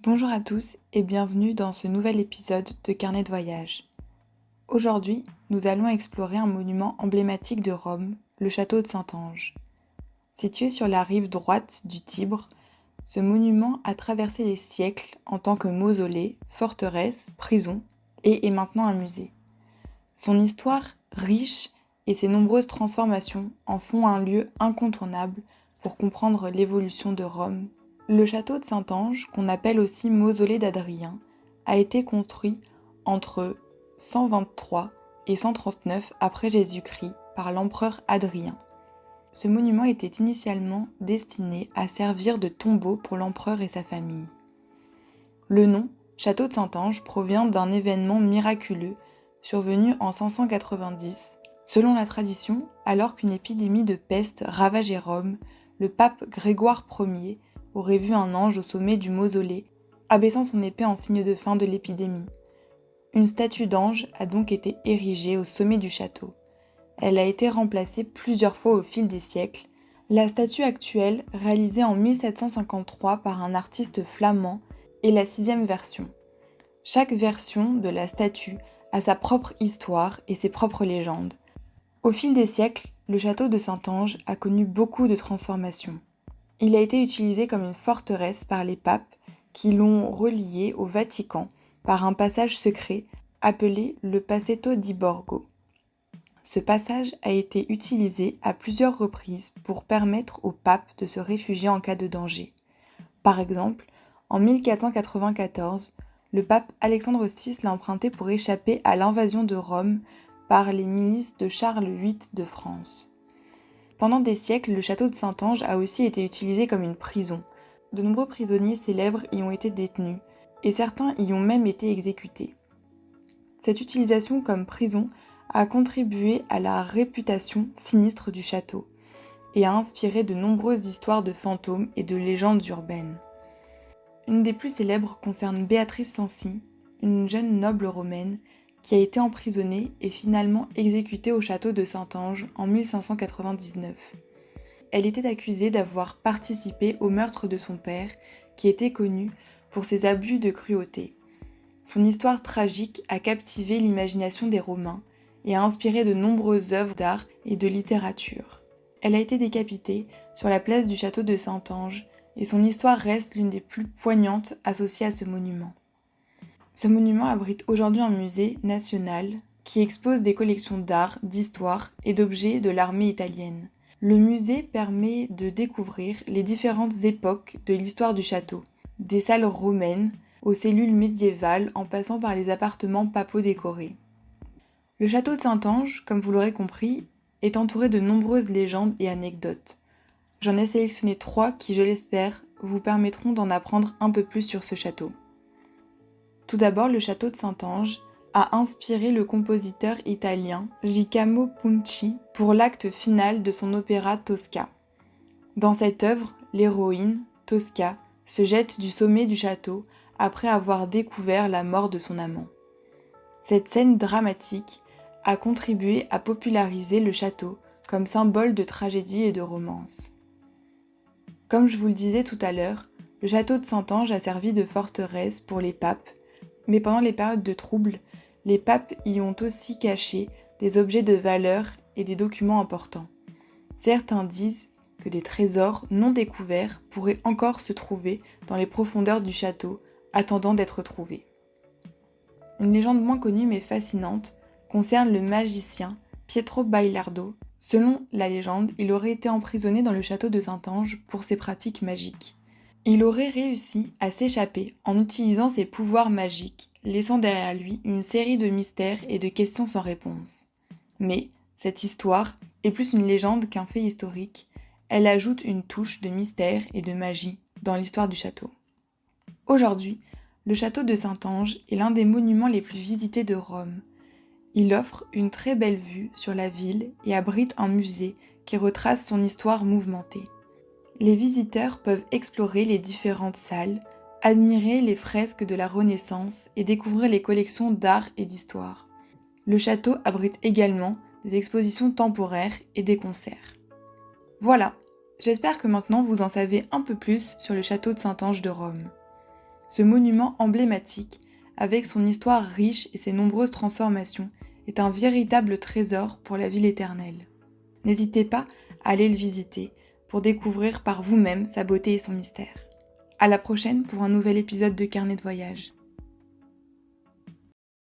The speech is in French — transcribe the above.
Bonjour à tous et bienvenue dans ce nouvel épisode de Carnet de voyage. Aujourd'hui, nous allons explorer un monument emblématique de Rome, le château de Saint-Ange. Situé sur la rive droite du Tibre, ce monument a traversé les siècles en tant que mausolée, forteresse, prison et est maintenant un musée. Son histoire riche et ses nombreuses transformations en font un lieu incontournable pour comprendre l'évolution de Rome. Le château de Saint-Ange, qu'on appelle aussi mausolée d'Adrien, a été construit entre 123 et 139 après Jésus-Christ par l'empereur Hadrien. Ce monument était initialement destiné à servir de tombeau pour l'empereur et sa famille. Le nom, château de Saint-Ange, provient d'un événement miraculeux survenu en 590. Selon la tradition, alors qu'une épidémie de peste ravageait Rome, le pape Grégoire Ier aurait vu un ange au sommet du mausolée, abaissant son épée en signe de fin de l'épidémie. Une statue d'ange a donc été érigée au sommet du château. Elle a été remplacée plusieurs fois au fil des siècles. La statue actuelle, réalisée en 1753 par un artiste flamand, est la 6e version. Chaque version de la statue a sa propre histoire et ses propres légendes. Au fil des siècles, le château de Saint-Ange a connu beaucoup de transformations. Il a été utilisé comme une forteresse par les papes qui l'ont relié au Vatican par un passage secret appelé le Passetto di Borgo. Ce passage a été utilisé à plusieurs reprises pour permettre aux papes de se réfugier en cas de danger. Par exemple, en 1494, le pape Alexandre VI l'a emprunté pour échapper à l'invasion de Rome par les milices de Charles VIII de France. Pendant des siècles, le château de Saint-Ange a aussi été utilisé comme une prison. De nombreux prisonniers célèbres y ont été détenus, et certains y ont même été exécutés. Cette utilisation comme prison a contribué à la réputation sinistre du château, et a inspiré de nombreuses histoires de fantômes et de légendes urbaines. Une des plus célèbres concerne Béatrice Cenci, une jeune noble romaine qui a été emprisonnée et finalement exécutée au château de Saint-Ange en 1599. Elle était accusée d'avoir participé au meurtre de son père, qui était connu pour ses abus de cruauté. Son histoire tragique a captivé l'imagination des Romains et a inspiré de nombreuses œuvres d'art et de littérature. Elle a été décapitée sur la place du château de Saint-Ange et son histoire reste l'une des plus poignantes associées à ce monument. Ce monument abrite aujourd'hui un musée national qui expose des collections d'art, d'histoire et d'objets de l'armée italienne. Le musée permet de découvrir les différentes époques de l'histoire du château, des salles romaines aux cellules médiévales en passant par les appartements papaux décorés. Le château de Saint-Ange, comme vous l'aurez compris, est entouré de nombreuses légendes et anecdotes. J'en ai sélectionné 3 qui, je l'espère, vous permettront d'en apprendre un peu plus sur ce château. Tout d'abord, le château de Saint-Ange a inspiré le compositeur italien Giacomo Pucci pour l'acte final de son opéra Tosca. Dans cette œuvre, l'héroïne, Tosca, se jette du sommet du château après avoir découvert la mort de son amant. Cette scène dramatique a contribué à populariser le château comme symbole de tragédie et de romance. Comme je vous le disais tout à l'heure, le château de Saint-Ange a servi de forteresse pour les papes, mais pendant les périodes de troubles, les papes y ont aussi caché des objets de valeur et des documents importants. Certains disent que des trésors non découverts pourraient encore se trouver dans les profondeurs du château, attendant d'être trouvés. Une légende moins connue mais fascinante concerne le magicien Pietro Bailardo. Selon la légende, il aurait été emprisonné dans le château de Saint-Ange pour ses pratiques magiques. Il aurait réussi à s'échapper en utilisant ses pouvoirs magiques, laissant derrière lui une série de mystères et de questions sans réponse. Mais cette histoire est plus une légende qu'un fait historique. Elle ajoute une touche de mystère et de magie dans l'histoire du château. Aujourd'hui, le château de Saint-Ange est l'un des monuments les plus visités de Rome. Il offre une très belle vue sur la ville et abrite un musée qui retrace son histoire mouvementée. Les visiteurs peuvent explorer les différentes salles, admirer les fresques de la Renaissance et découvrir les collections d'art et d'histoire. Le château abrite également des expositions temporaires et des concerts. Voilà, j'espère que maintenant vous en savez un peu plus sur le château de Saint-Ange de Rome. Ce monument emblématique, avec son histoire riche et ses nombreuses transformations, est un véritable trésor pour la ville éternelle. N'hésitez pas à aller le visiter pour découvrir par vous-même sa beauté et son mystère. À la prochaine pour un nouvel épisode de Carnet de voyage.